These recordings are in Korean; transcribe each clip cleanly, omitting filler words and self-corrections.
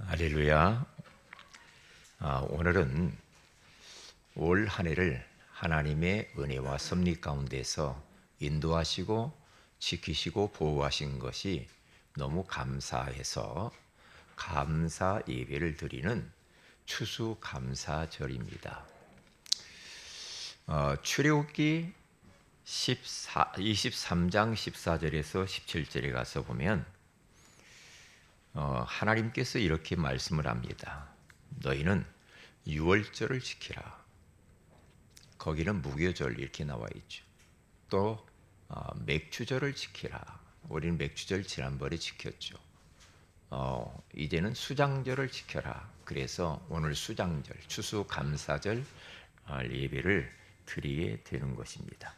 할렐루야. 오늘은 올 한 해를 하나님의 은혜와 섭리 가운데서 인도하시고 지키시고 보호하신 것이 너무 감사해서 감사 예배를 드리는 추수감사절입니다. 출애굽기 23장 14절에서 17절에 가서 보면 하나님께서 이렇게 말씀을 합니다. 너희는 유월절을 지키라. 거기는 무교절 이렇게 나와 있죠. 또 맥주절을 지키라. 우리는 맥주절 지난번에 지켰죠. 이제는 수장절을 지켜라. 그래서 오늘 수장절, 추수감사절 예배를 드리게 되는 것입니다.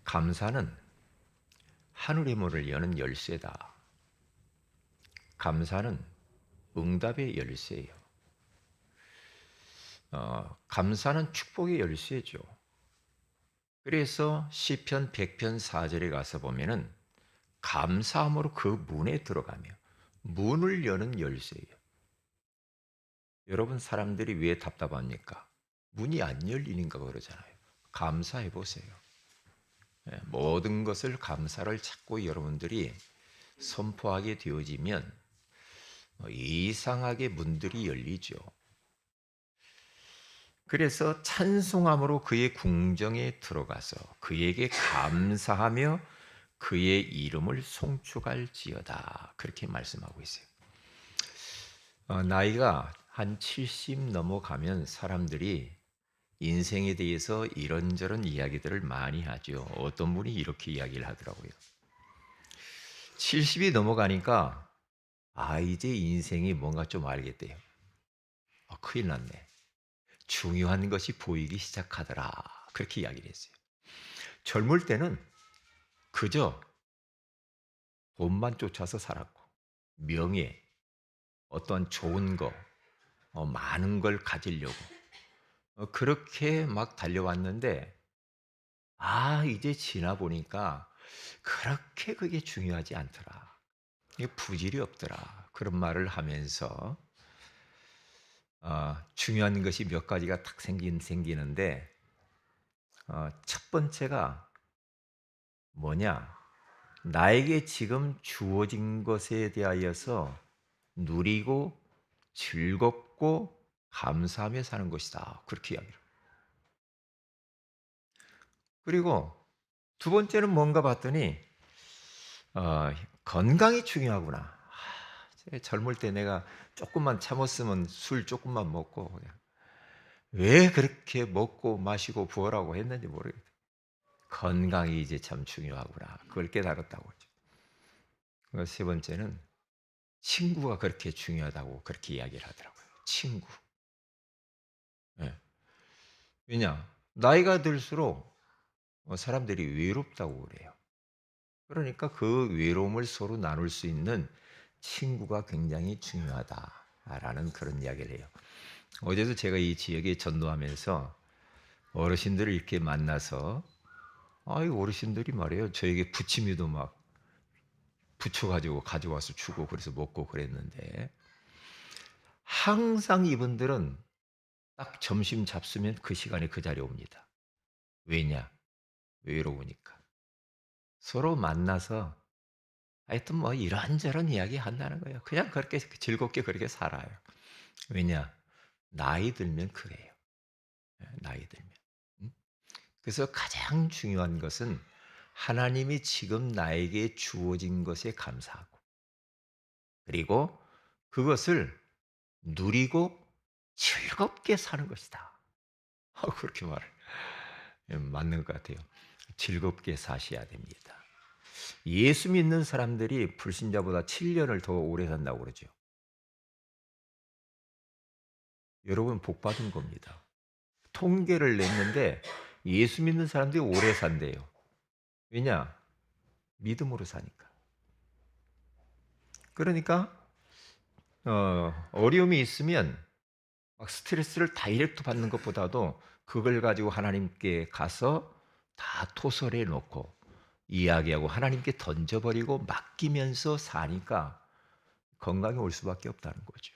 감사는 하늘의 문을 여는 열쇠다. 감사는 응답의 열쇠예요. 감사는 축복의 열쇠죠. 그래서 시편 100편 4절에 가서 보면은 감사함으로 그 문에 들어가며 문을 여는 열쇠예요. 여러분, 사람들이 왜 답답합니까? 문이 안 열리는가 그러잖아요. 감사해 보세요. 모든 것을 감사를 찾고 여러분들이 선포하게 되어지면 이상하게 문들이 열리죠. 그래서 찬송함으로 그의 궁정에 들어가서 그에게 감사하며 그의 이름을 송축할지어다. 그렇게 말씀하고 있어요. 나이가 한 70 넘어가면 사람들이 인생에 대해서 이런저런 이야기들을 많이 하죠. 어떤 분이 이렇게 이야기를 하더라고요. 70이 넘어가니까 이제 인생이 뭔가 좀 알겠대요. 큰일 났네. 중요한 것이 보이기 시작하더라. 그렇게 이야기를 했어요. 젊을 때는 그저 돈만 쫓아서 살았고 명예, 어떤 좋은 거, 많은 걸 가지려고 그렇게 막 달려왔는데 이제 지나 보니까 그렇게 그게 중요하지 않더라. 이게 부질이 없더라. 그런 말을 하면서 중요한 것이 몇 가지가 딱 생기는데 첫 번째가 뭐냐? 나에게 지금 주어진 것에 대하여서 누리고 즐겁고 감사하며 사는 것이다. 그렇게 이야기를. 그리고 두 번째는 뭔가 봤더니 건강이 중요하구나. 젊을 때 내가 조금만 참았으면 술 조금만 먹고 그냥 왜 그렇게 먹고 마시고 부어라고 했는지 모르겠어요. 건강이 이제 참 중요하구나. 그걸 깨달았다고 하죠. 세 번째는 친구가 그렇게 중요하다고 그렇게 이야기를 하더라고요. 친구. 예. 왜냐? 나이가 들수록 사람들이 외롭다고 그래요. 그러니까 그 외로움을 서로 나눌 수 있는 친구가 굉장히 중요하다라는 그런 이야기를 해요. 어제도 제가 이 지역에 전도하면서 어르신들을 이렇게 만나서 이 어르신들이 말이에요. 저에게 부침이도 막 부쳐가지고 가져와서 주고 그래서 먹고 그랬는데 항상 이분들은 딱 점심 잡수면 그 시간에 그 자리에 옵니다. 왜냐? 외로우니까. 서로 만나서 하여튼 뭐 이런저런 이야기 한다는 거예요. 그냥 그렇게 즐겁게 그렇게 살아요. 왜냐? 나이 들면 그래요. 나이 들면. 음? 그래서 가장 중요한 것은 하나님이 지금 나에게 주어진 것에 감사하고 그리고 그것을 누리고 즐겁게 사는 것이다. 그렇게 말을 맞는 것 같아요. 즐겁게 사셔야 됩니다. 예수 믿는 사람들이 불신자보다 7년을 더 오래 산다고 그러죠. 여러분 복 받은 겁니다. 통계를 냈는데 예수 믿는 사람들이 오래 산대요. 왜냐? 믿음으로 사니까. 그러니까 어려움이 있으면 막 스트레스를 다이렉트 받는 것보다도 그걸 가지고 하나님께 가서 다 토설해 놓고 이야기하고 하나님께 던져버리고 맡기면서 사니까 건강이 올 수밖에 없다는 거죠.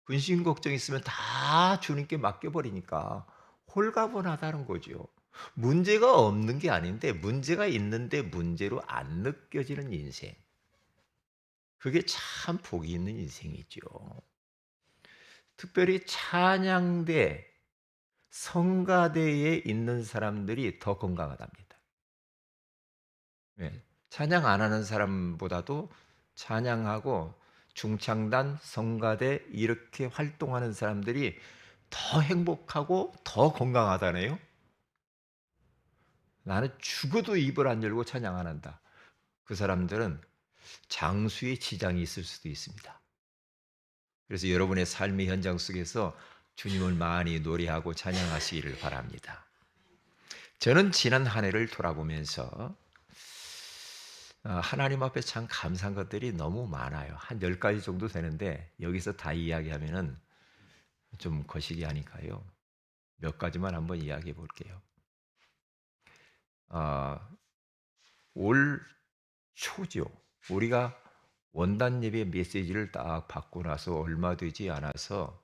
근심 걱정 있으면 다 주님께 맡겨버리니까 홀가분하다는 거죠. 문제가 없는 게 아닌데 문제가 있는데 문제로 안 느껴지는 인생. 그게 참 복이 있는 인생이죠. 특별히 찬양대, 성가대에 있는 사람들이 더 건강하답니다. 예. 찬양 안 하는 사람보다도 찬양하고 중창단, 성가대 이렇게 활동하는 사람들이 더 행복하고 더 건강하다네요. 나는 죽어도 입을 안 열고 찬양 안 한다. 그 사람들은 장수의 지장이 있을 수도 있습니다. 그래서 여러분의 삶의 현장 속에서 주님을 많이 노래하고 찬양하시기를 바랍니다. 저는 지난 한 해를 돌아보면서 하나님 앞에 참 감사한 것들이 너무 많아요. 한 10가지 정도 되는데 여기서 다 이야기하면은 좀 거시기 하니까요. 몇 가지만 한번 이야기해 볼게요. 어, 올 초죠. 우리가 원단 예배 메시지를 딱 받고 나서 얼마 되지 않아서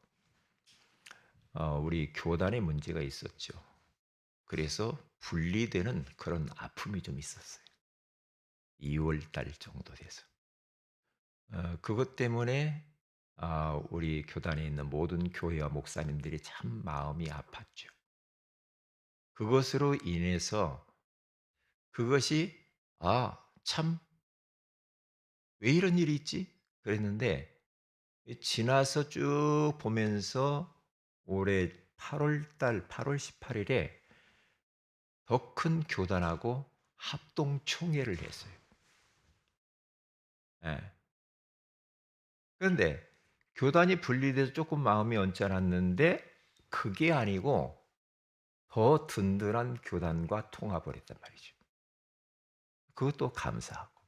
우리 교단에 문제가 있었죠. 그래서 분리되는 그런 아픔이 좀 있었어요. 2월 달 정도 돼서. 그것 때문에 우리 교단에 있는 모든 교회와 목사님들이 참 마음이 아팠죠. 그것으로 인해서 그것이 참 왜 이런 일이 있지? 그랬는데 지나서 쭉 보면서 올해 8월 달 8월 18일에 더 큰 교단하고 합동 총회를 했어요. 예. 그런데 교단이 분리돼서 조금 마음이 언짢았는데 그게 아니고 더 든든한 교단과 통합을 했단 말이죠. 그것도 감사하고.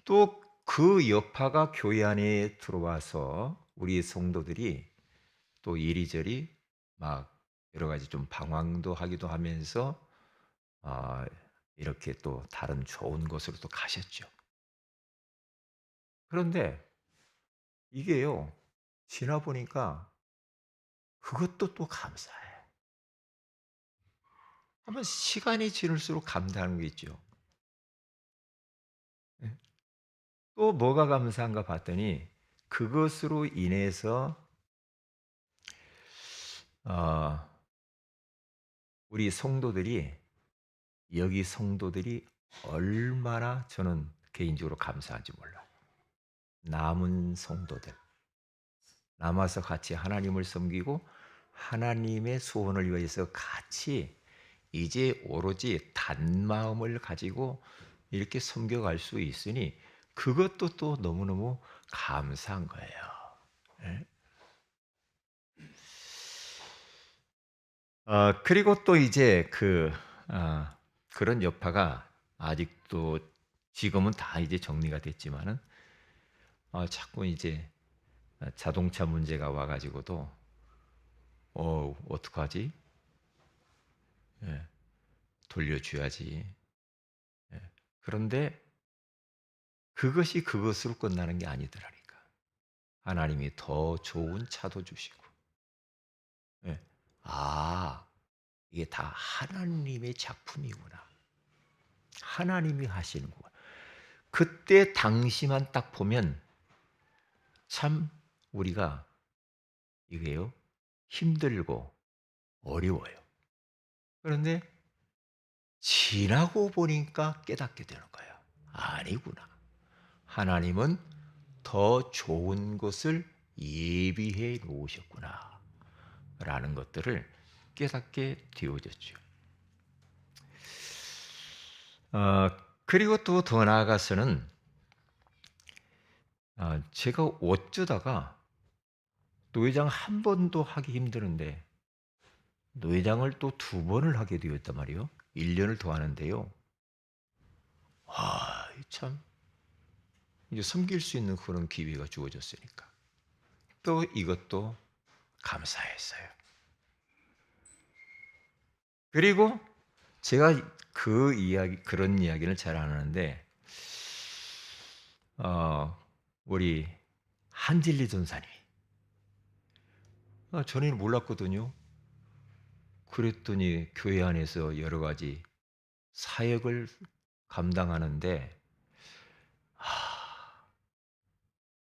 또 그 여파가 교회 안에 들어와서 우리 성도들이 또 이리저리 막 여러 가지 좀 방황도 하기도 하면서 아 이렇게 또 다른 좋은 곳으로 또 가셨죠. 그런데 이게요. 지나 보니까 그것도 또 감사해. 한번 시간이 지날수록 감사하는 게 있죠. 예. 또 뭐가 감사한가 봤더니 그것으로 인해서 어 우리 성도들이 여기 성도들이 얼마나 저는 개인적으로 감사한지 몰라요. 남은 성도들 남아서 같이 하나님을 섬기고 하나님의 소원을 위해서 같이 이제 오로지 단마음을 가지고 이렇게 섬겨갈 수 있으니 그것도 또 너무너무 감사한 거예요. 예. 그리고 또 이제 그런 여파가 아직도 지금은 다 이제 정리가 됐지만은 자꾸 이제 자동차 문제가 와 가지고도 어떡하지? 예. 돌려줘야지. 예. 그런데 그것이 그것으로 끝나는 게 아니더라니까. 하나님이 더 좋은 차도 주시고. 예. 아, 이게 다 하나님의 작품이구나. 하나님이 하시는구나. 그때 당시만 딱 보면 참 우리가 이게요. 힘들고 어려워요. 그런데 지나고 보니까 깨닫게 되는 거예요. 아니구나. 하나님은 더 좋은 것을 예비해 놓으셨구나. 라는 것들을 깨닫게 되어졌죠. 그리고 또 더 나아가서는 제가 어쩌다가 노회장 한 번도 하기 힘드는데 노회장을 또 두 번을 하게 되었단 말이에요. 1년을 더 하는데요. 참 이제 섬길 수 있는 그런 기회가 주어졌으니까. 또 이것도 감사했어요. 그리고 제가 그 이야기, 그런 이야기를 잘 안 하는데, 우리 한진리 전사님, 전에는 몰랐거든요. 그랬더니 교회 안에서 여러 가지 사역을 감당하는데,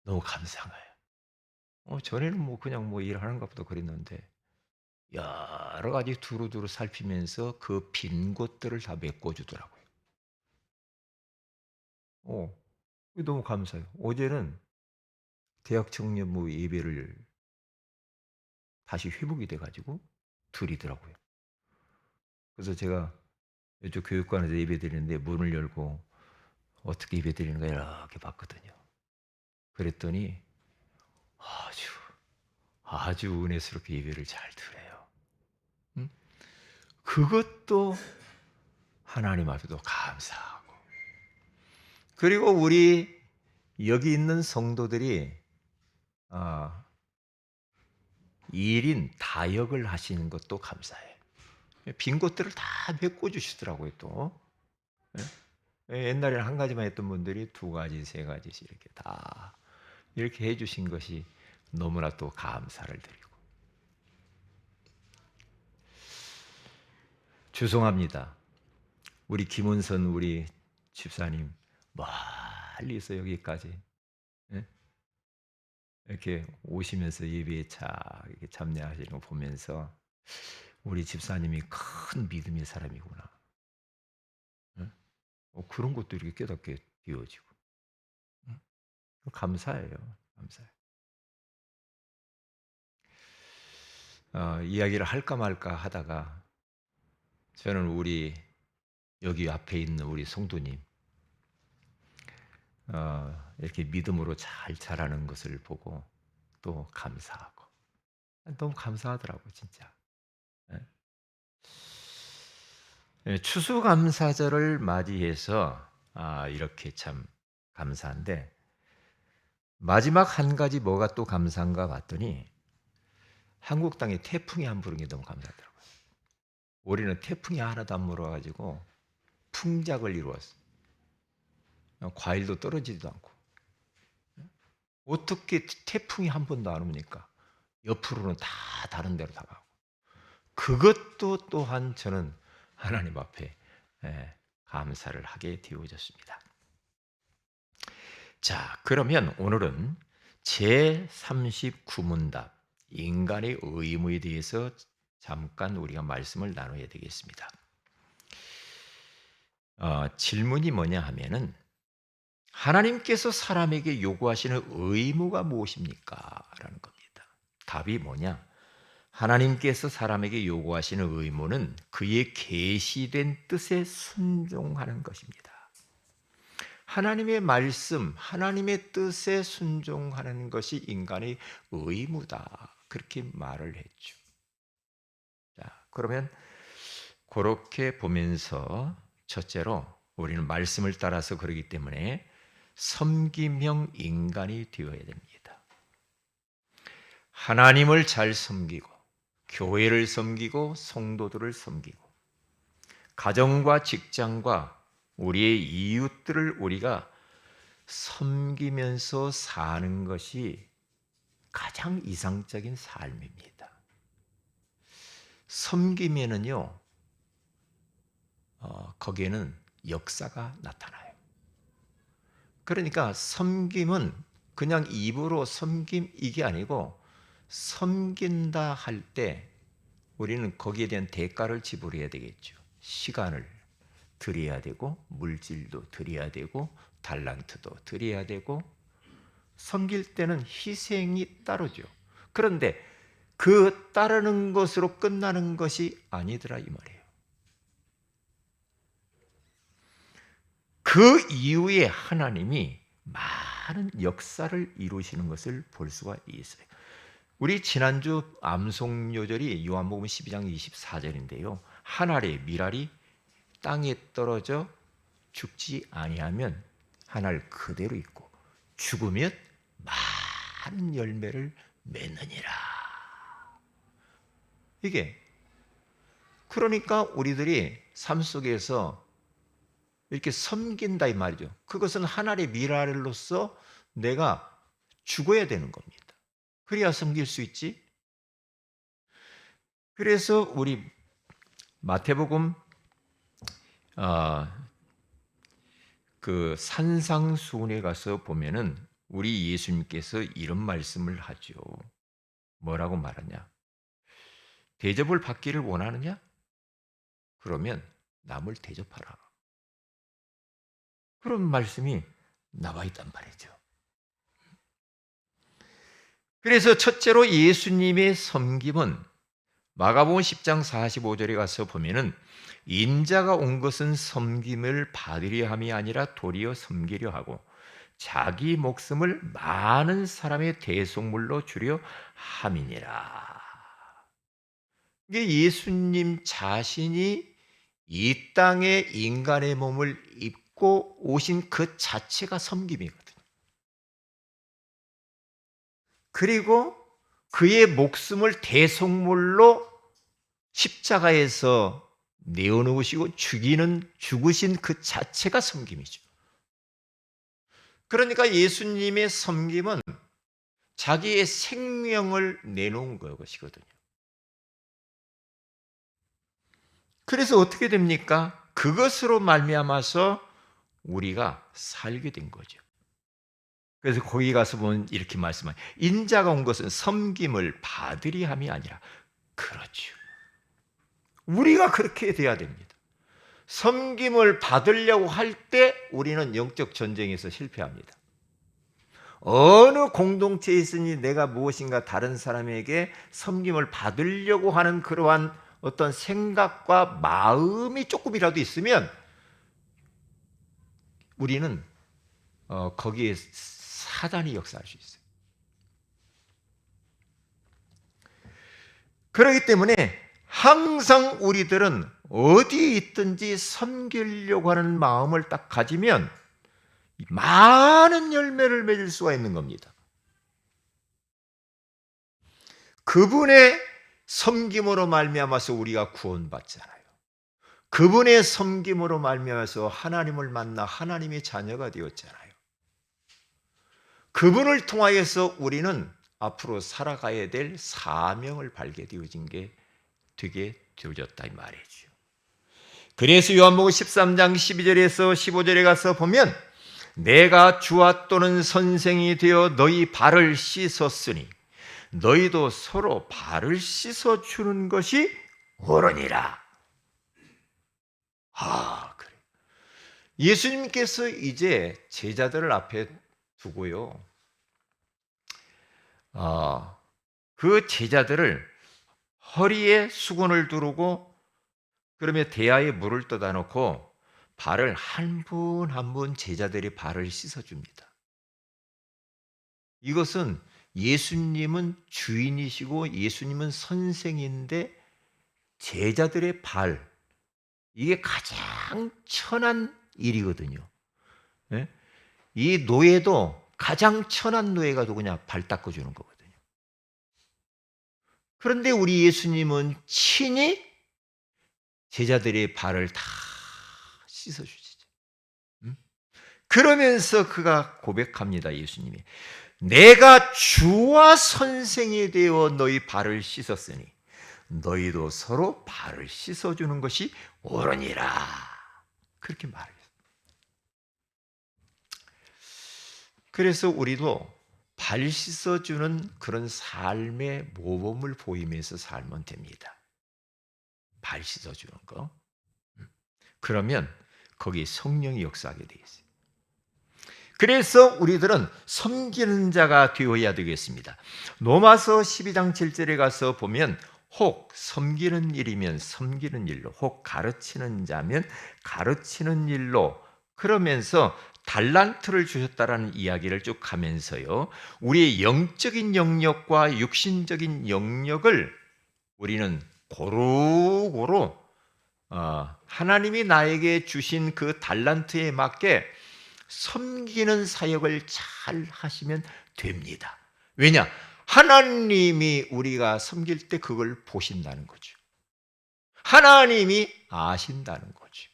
너무 감사한 거예요. 전에는 뭐 그냥 뭐 일하는가 보다 그랬는데, 여러 가지 두루두루 살피면서 그 빈 곳들을 다 메꿔주더라고요. 그게 너무 감사해요. 어제는 대학 청년부 예배를 다시 회복이 돼가지고 드리더라고요. 그래서 제가 이쪽 교육관에서 예배 드리는데 문을 열고 어떻게 예배 드리는가 이렇게 봤거든요. 그랬더니 아주 아주 은혜스럽게 예배를 잘 드려요. 응? 그것도 하나님 앞에도 감사하고, 그리고 우리 여기 있는 성도들이 1인 다역을 하시는 것도 감사해요. 빈 곳들을 다 메꿔주시더라고요, 또. 옛날에는 한 가지만 했던 분들이 2가지, 3가지씩 이렇게 다 이렇게 해주신 것이 너무나 또 감사를 드리고. 죄송합니다. 우리 김은선 우리 집사님 멀리서 여기까지 이렇게 오시면서 예배에 이렇게 참여하시는 거 보면서 우리 집사님이 큰 믿음의 사람이구나. 그런 것도 이렇게 깨닫게 되어지고. 감사해요. 감사해요. 이야기를 할까 말까 하다가 저는 우리 여기 앞에 있는 우리 성도님 이렇게 믿음으로 잘 자라는 것을 보고 또 감사하고 너무 감사하더라고요, 진짜. 추수감사절을 맞이해서 이렇게 참 감사한데, 마지막 한 가지 뭐가 또 감사한가 봤더니 한국 땅에 태풍이 안 부는 게 너무 감사하더라고요. 올해는 태풍이 하나도 안 불어가지고 풍작을 이루었어. 과일도 떨어지지도 않고. 어떻게 태풍이 한 번도 안 옵니까? 옆으로는 다 다른 데로 다 가고. 그것도 또한 저는 하나님 앞에 감사를 하게 되어졌습니다. 자, 그러면 오늘은 제39문답 인간의 의무에 대해서 잠깐 우리가 말씀을 나눠야 되겠습니다. 질문이 뭐냐 하면은, 하나님께서 사람에게 요구하시는 의무가 무엇입니까? 라는 겁니다. 답이 뭐냐? 하나님께서 사람에게 요구하시는 의무는 그의 계시된 뜻에 순종하는 것입니다. 하나님의 말씀, 하나님의 뜻에 순종하는 것이 인간의 의무다. 그렇게 말을 했죠. 자, 그러면 그렇게 보면서 첫째로 우리는 말씀을 따라서 그러기 때문에 섬김형 인간이 되어야 됩니다. 하나님을 잘 섬기고, 교회를 섬기고, 성도들을 섬기고, 가정과 직장과 우리의 이웃들을 우리가 섬기면서 사는 것이 가장 이상적인 삶입니다. 섬기면은요, 거기에는 역사가 나타나요. 그러니까 섬김은 그냥 입으로 섬김 이게 아니고, 섬긴다 할 때 우리는 거기에 대한 대가를 지불해야 되겠죠. 시간을 드려야 되고, 물질도 드려야 되고, 달란트도 드려야 되고, 섬길 때는 희생이 따르죠. 그런데 그 따르는 것으로 끝나는 것이 아니더라 이 말이에요. 그 이후에 하나님이 많은 역사를 이루시는 것을 볼 수가 있어요. 우리 지난주 암송 요절이 요한복음 12장 24절인데요. 한 알의 밀알이 땅에 떨어져 죽지 아니하면 한 알 그대로 있고 죽으면 많은 열매를 맺느니라. 이게 그러니까 우리들이 삶 속에서 이렇게 섬긴다 이 말이죠. 그것은 하나님의 미랄로서 내가 죽어야 되는 겁니다. 그래야 섬길 수 있지. 그래서 우리 마태복음 그 산상수훈에 가서 보면은 우리 예수님께서 이런 말씀을 하죠. 뭐라고 말하냐? 대접을 받기를 원하느냐? 그러면 남을 대접하라. 그런 말씀이 나와 있단 말이죠. 그래서 첫째로 예수님의 섬김은 마가복음 10장 45절에 가서 보면은 인자가 온 것은 섬김을 받으려 함이 아니라 도리어 섬기려 하고 자기 목숨을 많은 사람의 대속물로 주려 함이니라. 이게 예수님 자신이 이 땅에 인간의 몸을 입고 오신 그 자체가 섬김이거든요. 그리고 그의 목숨을 대속물로 십자가에서 내어놓으시고 죽으신 그 자체가 섬김이죠. 그러니까 예수님의 섬김은 자기의 생명을 내놓은 것이거든요. 그래서 어떻게 됩니까? 그것으로 말미암아서 우리가 살게 된 거죠. 그래서 거기 가서 보면 이렇게 말씀해요. 인자가 온 것은 섬김을 받으리 함이 아니라. 그렇죠. 우리가 그렇게 돼야 됩니다. 섬김을 받으려고 할 때 우리는 영적 전쟁에서 실패합니다. 어느 공동체에 있으니 내가 무엇인가 다른 사람에게 섬김을 받으려고 하는 그러한 어떤 생각과 마음이 조금이라도 있으면 우리는 거기에 사단이 역사할 수 있어요. 그렇기 때문에 항상 우리들은 어디에 있든지 섬기려고 하는 마음을 딱 가지면 많은 열매를 맺을 수가 있는 겁니다. 그분의 섬김으로 말미암아서 우리가 구원받잖아요. 그분의 섬김으로 말미암아서 하나님을 만나 하나님의 자녀가 되었잖아요. 그분을 통하여서 우리는 앞으로 살아가야 될 사명을 발견 되게 되어졌다 이 말이죠. 그래서 요한복음 13장 12절에서 15절에 가서 보면 내가 주와 또는 선생이 되어 너희 발을 씻었으니 너희도 서로 발을 씻어주는 것이 옳으니라. 그래. 예수님께서 이제 제자들을 앞에 두고요. 그 제자들을 허리에 수건을 두르고 그러면 대야에 물을 떠다 놓고 발을 한 분 한 분 제자들이 발을 씻어줍니다. 이것은 예수님은 주인이시고 예수님은 선생인데 제자들의 발, 이게 가장 천한 일이거든요. 이 노예도 가장 천한 노예가 누구냐? 발 닦아주는 거거든요. 그런데 우리 예수님은 친히 제자들의 발을 다 씻어주시죠. 그러면서 그가 고백합니다. 예수님이 내가 주와 선생이 되어 너희 발을 씻었으니 너희도 서로 발을 씻어주는 것이 옳으니라. 그렇게 말해요. 그래서 우리도 발 씻어주는 그런 삶의 모범을 보이면서 살면 됩니다. 발 씻어주는 거. 그러면 거기에 성령이 역사하게 되어 있어요. 그래서 우리들은 섬기는 자가 되어야 되겠습니다. 로마서 12장 7절에 가서 보면 혹 섬기는 일이면 섬기는 일로, 혹 가르치는 자면 가르치는 일로, 그러면서 달란트를 주셨다라는 이야기를 쭉 하면서요, 우리의 영적인 영역과 육신적인 영역을 우리는 고루고루 하나님이 나에게 주신 그 달란트에 맞게 섬기는 사역을 잘 하시면 됩니다. 왜냐? 하나님이 우리가 섬길 때 그걸 보신다는 거죠. 하나님이 아신다는 거죠.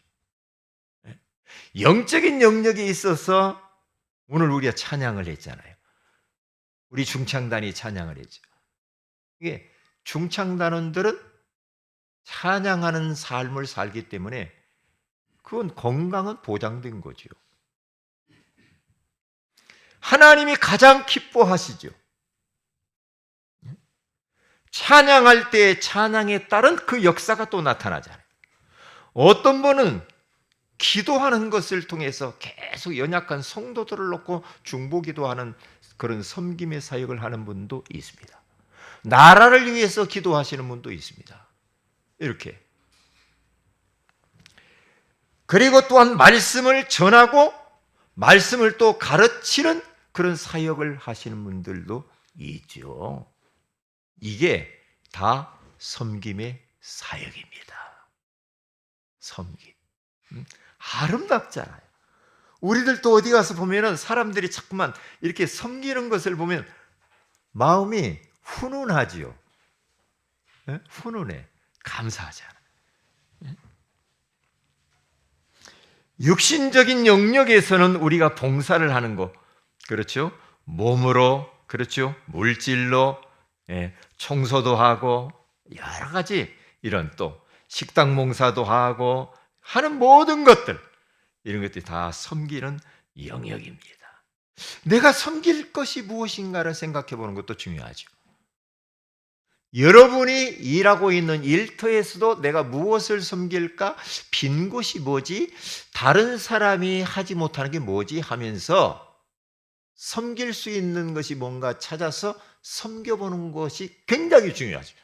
영적인 영역에 있어서 오늘 우리가 찬양을 했잖아요. 우리 중창단이 찬양을 했죠. 이게 중창단원들은 찬양하는 삶을 살기 때문에 그건 건강은 보장된 거죠. 하나님이 가장 기뻐하시죠. 찬양할 때 찬양에 따른 그 역사가 또 나타나잖아요. 어떤 분은 기도하는 것을 통해서 계속 연약한 성도들을 놓고 중보기도하는 그런 섬김의 사역을 하는 분도 있습니다. 나라를 위해서 기도하시는 분도 있습니다. 이렇게. 그리고 또한 말씀을 전하고 말씀을 또 가르치는 그런 사역을 하시는 분들도 있죠. 이게 다 섬김의 사역입니다. 섬김. 아름답잖아요. 우리들도 어디 가서 보면은 사람들이 자꾸만 이렇게 섬기는 것을 보면 마음이 훈훈하지요. 훈훈해. 감사하잖아요. 육신적인 영역에서는 우리가 봉사를 하는 거, 그렇죠? 몸으로, 그렇죠? 물질로, 청소도 하고, 여러 가지 이런 또 식당 봉사도 하고 하는 모든 것들, 이런 것들이 다 섬기는 영역입니다. 내가 섬길 것이 무엇인가를 생각해 보는 것도 중요하죠. 여러분이 일하고 있는 일터에서도 내가 무엇을 섬길까? 빈 곳이 뭐지? 다른 사람이 하지 못하는 게 뭐지? 하면서 섬길 수 있는 것이 뭔가 찾아서 섬겨보는 것이 굉장히 중요하죠.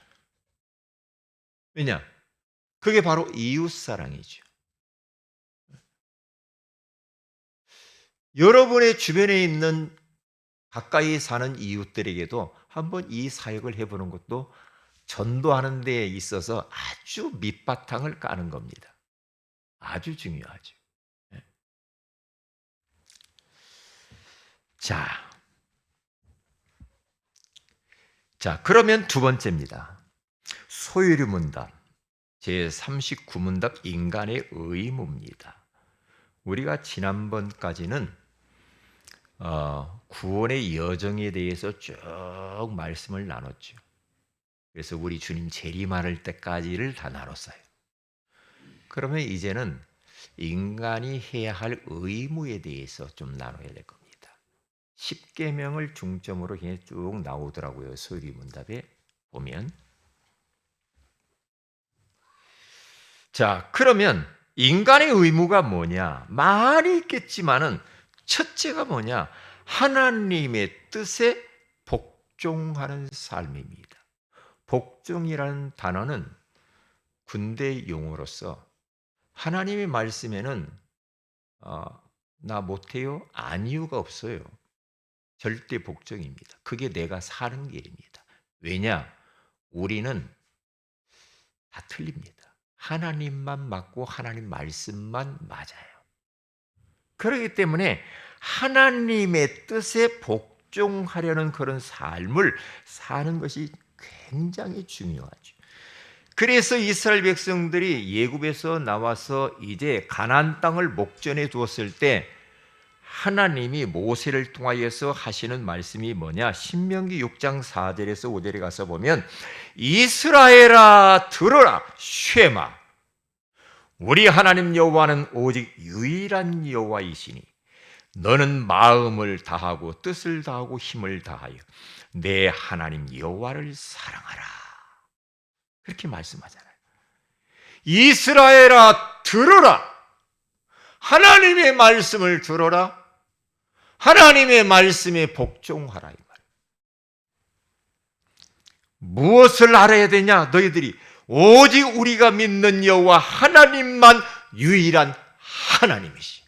왜냐? 그게 바로 이웃사랑이죠. 여러분의 주변에 있는 가까이 사는 이웃들에게도 한번 이 사역을 해보는 것도 전도하는 데에 있어서 아주 밑바탕을 까는 겁니다. 아주 중요하죠. 자, 그러면 두 번째입니다. 소유리 문답, 제39문답 인간의 의무입니다. 우리가 지난번까지는 구원의 여정에 대해서 쭉 말씀을 나눴죠. 그래서 우리 주님 재림할 때까지를 다 나눴어요. 그러면 이제는 인간이 해야 할 의무에 대해서 좀 나눠야 될 겁니다. 10계명을 중점으로 쭉 나오더라고요. 소유리 문답에 보면. 자, 그러면 인간의 의무가 뭐냐? 많이 있겠지만은 첫째가 뭐냐? 하나님의 뜻에 복종하는 삶입니다. 복종이라는 단어는 군대 용어로서 하나님의 말씀에는 나 못해요? 아니유가 없어요. 절대 복종입니다. 그게 내가 사는 길입니다. 왜냐? 우리는 다 틀립니다. 하나님만 맞고 하나님 말씀만 맞아요. 그렇기 때문에 하나님의 뜻에 복종하려는 그런 삶을 사는 것이 굉장히 중요하죠. 그래서 이스라엘 백성들이 예굽에서 나와서 이제 가나안 땅을 목전에 두었을 때 하나님이 모세를 통하여서 하시는 말씀이 뭐냐? 신명기 6장 4절에서 5절에 가서 보면 이스라엘아 들으라 쉐마 우리 하나님 여호와는 오직 유일한 여호와이시니 너는 마음을 다하고 뜻을 다하고 힘을 다하여 내 하나님 여호와를 사랑하라. 그렇게 말씀하잖아요. 이스라엘아 들으라. 하나님의 말씀을 들어라. 하나님의 말씀에 복종하라 이 말. 무엇을 알아야 되냐? 너희들이 오직 우리가 믿는 여호와 하나님만 유일한 하나님이시.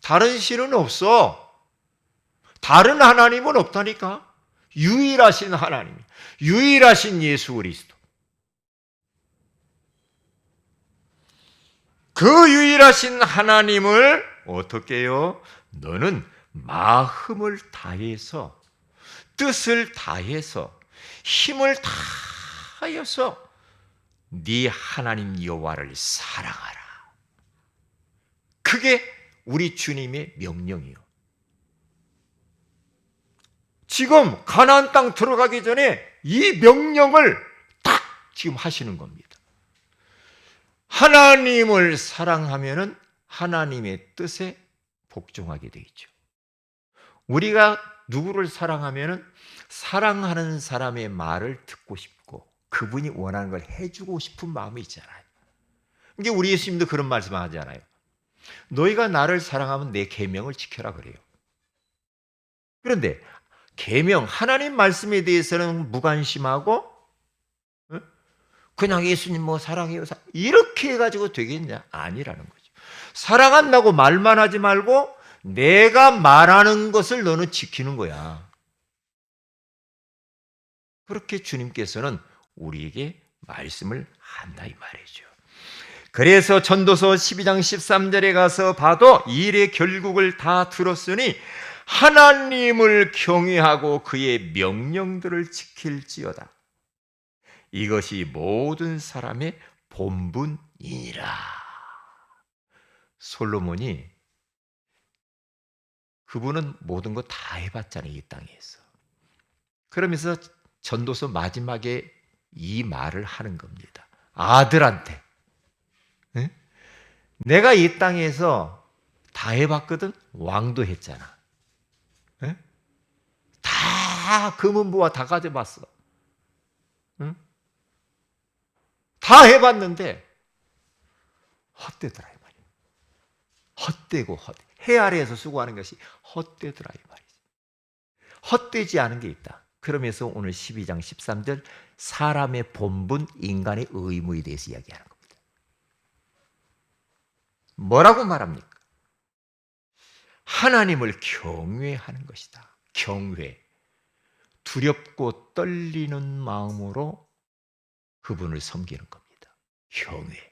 다른 신은 없어. 다른 하나님은 없다니까. 유일하신 하나님, 유일하신 예수 그리스도. 그 유일하신 하나님을 어떻게 해요? 너는 마음을 다해서 뜻을 다해서 힘을 다하여서 네 하나님 여호와를 사랑하라. 그게 우리 주님의 명령이요. 지금 가나안 땅 들어가기 전에 이 명령을 딱 지금 하시는 겁니다. 하나님을 사랑하면은 하나님의 뜻에 복종하게 되어 있죠. 우리가 누구를 사랑하면은 사랑하는 사람의 말을 듣고 싶고 그분이 원하는 걸 해주고 싶은 마음이 있잖아요. 이게 우리 예수님도 그런 말씀 하잖아요. 너희가 나를 사랑하면 내 계명을 지켜라 그래요. 그런데 계명, 하나님 말씀에 대해서는 무관심하고 그냥 예수님 뭐 사랑해요 이렇게 해가지고 되겠냐? 아니라는 거죠. 사랑한다고 말만 하지 말고 내가 말하는 것을 너는 지키는 거야. 그렇게 주님께서는 우리에게 말씀을 한다 이 말이죠. 그래서 전도서 12장 13절에 가서 봐도 이 일의 결국을 다 들었으니 하나님을 경외하고 그의 명령들을 지킬지어다. 이것이 모든 사람의 본분이니라. 솔로몬이 그분은 모든 거 다 해봤잖아요, 이 땅에서. 그러면서 전도서 마지막에 이 말을 하는 겁니다. 아들한테. 네? 내가 이 땅에서 다 해봤거든? 왕도 했잖아. 네? 다 금은부와 다 가져봤어. 응? 다 해봤는데 헛되더라 이 말이야. 헛되고 헛돼. 해 아래에서 수고하는 것이 헛되더라 이 말이지. 헛되지 않은 게 있다. 그러면서 오늘 12장 13절 사람의 본분, 인간의 의무에 대해서 이야기하는 겁니다. 뭐라고 말합니까? 하나님을 경외하는 것이다. 경외. 두렵고 떨리는 마음으로 그분을 섬기는 겁니다. 경외.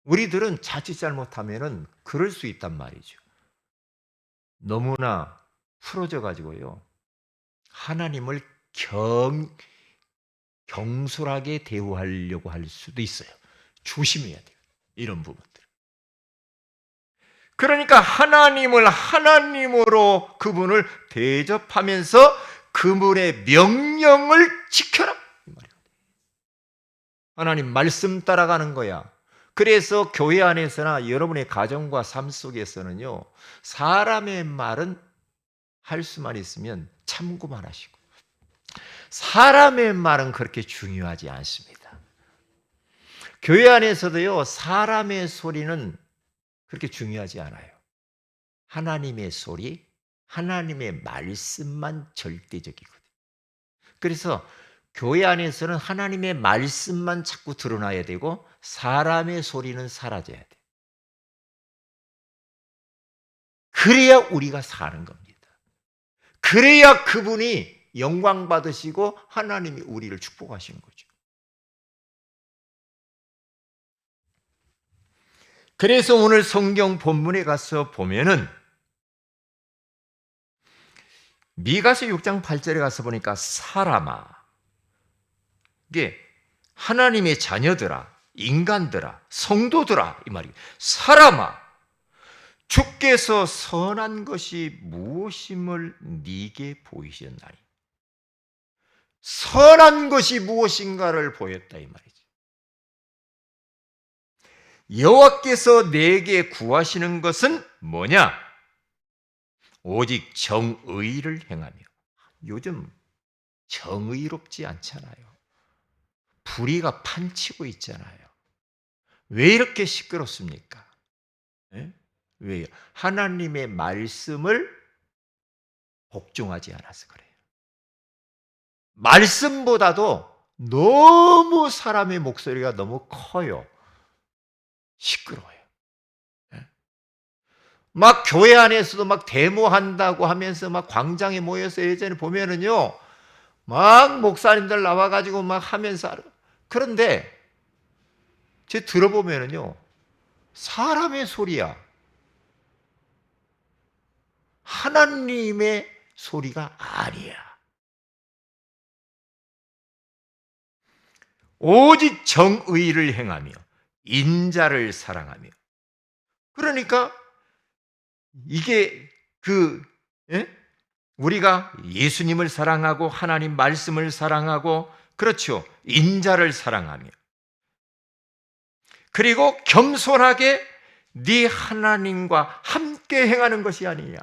우리들은 자칫 잘못하면은 그럴 수 있단 말이죠. 너무나 풀어져 가지고요. 하나님을 경솔하게 대우하려고 할 수도 있어요. 조심해야 돼요. 이런 부분들. 그러니까 하나님을 하나님으로 그분을 대접하면서 그분의 명령을 지켜라. 이 말이에요. 하나님 말씀 따라가는 거야. 그래서 교회 안에서나 여러분의 가정과 삶 속에서는요. 사람의 말은 할 수만 있으면 참고만 하시고 사람의 말은 그렇게 중요하지 않습니다. 교회 안에서도요. 사람의 소리는 그렇게 중요하지 않아요. 하나님의 소리, 하나님의 말씀만 절대적이거든요. 그래서 교회 안에서는 하나님의 말씀만 자꾸 드러나야 되고 사람의 소리는 사라져야 돼요. 그래야 우리가 사는 겁니다. 그래야 그분이 영광 받으시고 하나님이 우리를 축복하시는 거죠. 그래서 오늘 성경 본문에 가서 보면은 미가서 6장 8절에 가서 보니까 사람아, 이게 하나님의 자녀들아, 인간들아, 성도들아 이 말이에요. 사람아, 주께서 선한 것이 무엇임을 네게 보이셨나니. 선한 것이 무엇인가를 보였다 이 말이죠. 여호와께서 내게 구하시는 것은 뭐냐? 오직 정의를 행하며. 요즘 정의롭지 않잖아요. 불의가 판치고 있잖아요. 왜 이렇게 시끄럽습니까? 네? 왜요? 하나님의 말씀을 복종하지 않아서 그래요. 말씀보다도 너무 사람의 목소리가 너무 커요. 시끄러워요. 막 교회 안에서도 막 데모한다고 하면서 막 광장에 모여서 예전에 보면은요, 막 목사님들 나와가지고 막 하면서 그런데 제 들어보면은요, 사람의 소리야. 하나님의 소리가 아니야. 오직 정의를 행하며 인자를 사랑하며. 그러니까 이게 예? 우리가 예수님을 사랑하고 하나님 말씀을 사랑하고, 그렇죠, 인자를 사랑하며, 그리고 겸손하게 네 하나님과 함께 행하는 것이 아니냐.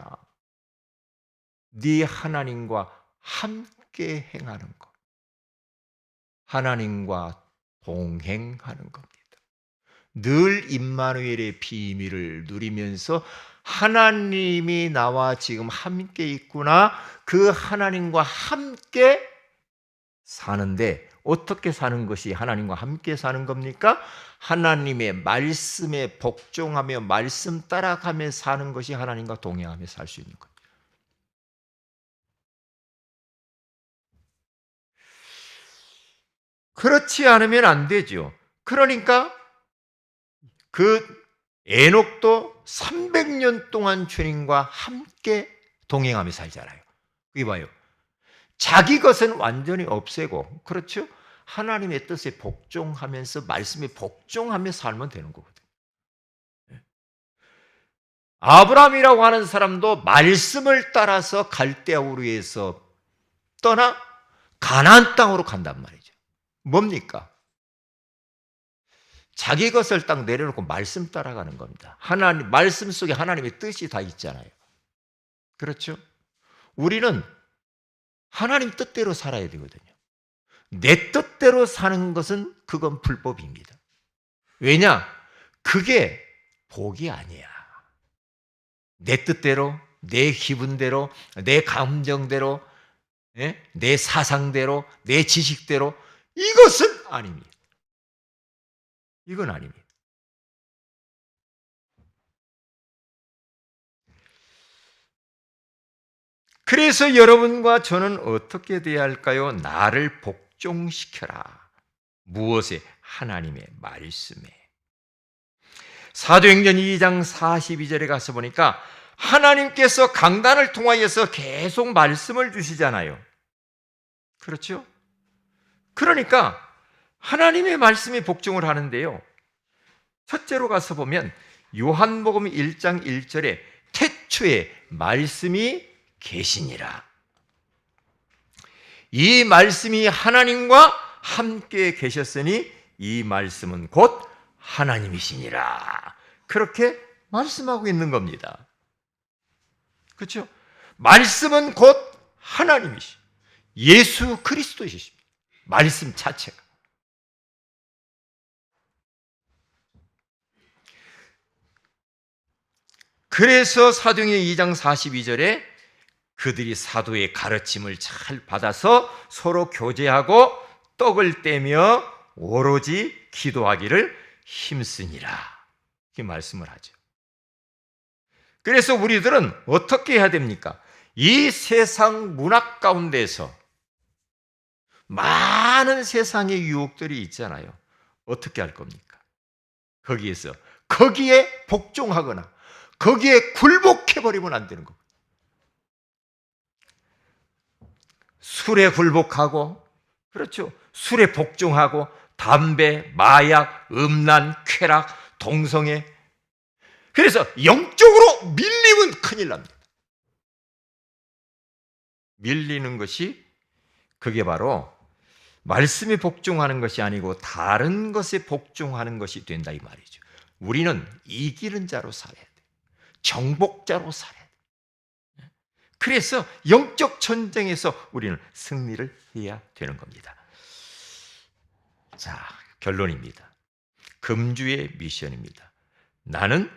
네 하나님과 함께 행하는 것, 하나님과 동행하는 겁니다. 늘 임마누엘의 비밀을 누리면서 하나님이 나와 지금 함께 있구나, 그 하나님과 함께 사는데, 어떻게 사는 것이 하나님과 함께 사는 겁니까? 하나님의 말씀에 복종하며 말씀 따라가며 사는 것이 하나님과 동행하며 살 수 있는 거예요. 그렇지 않으면 안 되죠. 그러니까 그 에녹도 300년 동안 주님과 함께 동행하며 살잖아요. 그게 봐요. 자기 것은 완전히 없애고, 그렇죠? 하나님의 뜻에 복종하면서 말씀에 복종하며 살면 되는 거거든요. 아브라함이라고 하는 사람도 말씀을 따라서 갈대아 우르에서 떠나 가나안 땅으로 간단 말이죠. 뭡니까? 자기 것을 딱 내려놓고 말씀 따라가는 겁니다. 하나님, 말씀 속에 하나님의 뜻이 다 있잖아요. 그렇죠? 우리는 하나님 뜻대로 살아야 되거든요. 내 뜻대로 사는 것은 그건 불법입니다. 왜냐? 그게 복이 아니야. 내 뜻대로, 내 기분대로, 내 감정대로, 내 사상대로, 내 지식대로, 이것은 아닙니다. 이건 아닙니다. 그래서 여러분과 저는 어떻게 돼야 할까요? 나를 복종시켜라. 무엇에? 하나님의 말씀에. 사도행전 2장 42절에 가서 보니까 하나님께서 강단을 통하여서 계속 말씀을 주시잖아요. 그렇죠? 그러니까 하나님의 말씀에 복종을 하는데요, 첫째로 가서 보면 요한복음 1장 1절에 태초에 말씀이 계시니라. 이 말씀이 하나님과 함께 계셨으니 이 말씀은 곧 하나님이시니라. 그렇게 말씀하고 있는 겁니다. 그렇죠? 말씀은 곧 하나님이시, 예수 그리스도이십니다. 말씀 자체가. 그래서 사도행전 2장 42절에 그들이 사도의 가르침을 잘 받아서 서로 교제하고 떡을 떼며 오로지 기도하기를 힘쓰니라, 이렇게 말씀을 하죠. 그래서 우리들은 어떻게 해야 됩니까? 이 세상 문화 가운데서 많은 세상의 유혹들이 있잖아요. 어떻게 할 겁니까? 거기에 복종하거나 거기에 굴복해버리면 안 되는 거예요. 술에 굴복하고, 그렇죠, 술에 복종하고 담배, 마약, 음란, 쾌락, 동성애, 그래서 영적으로 밀리면 큰일 납니다. 밀리는 것이, 그게 바로 말씀에 복종하는 것이 아니고 다른 것에 복종하는 것이 된다, 이 말이죠. 우리는 이기는 자로 살아야 돼요. 정복자로 살아야 돼요. 그래서 영적 전쟁에서 우리는 승리를 해야 되는 겁니다. 자, 결론입니다. 금주의 미션입니다. 나는,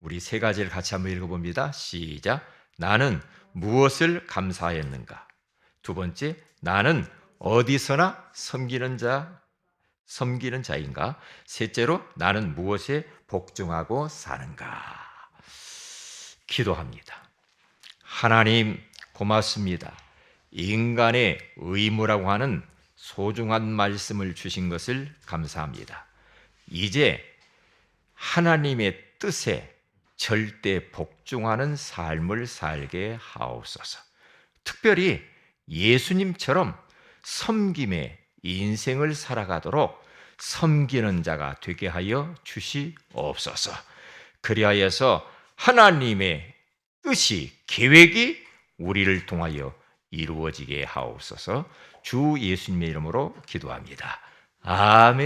우리 세 가지를 같이 한번 읽어봅니다. 시작. 나는 무엇을 감사했는가? 두 번째, 나는 어디서나 섬기는 자인가? 셋째로, 나는 무엇에 복종하고 사는가? 기도합니다. 하나님, 고맙습니다. 인간의 의무라고 하는 소중한 말씀을 주신 것을 감사합니다. 이제 하나님의 뜻에 절대 복종하는 삶을 살게 하옵소서. 특별히 예수님처럼 섬김에 인생을 살아가도록 섬기는 자가 되게 하여 주시옵소서. 그리하여서 하나님의 뜻이, 계획이 우리를 통하여 이루어지게 하옵소서. 주 예수님의 이름으로 기도합니다. 아멘.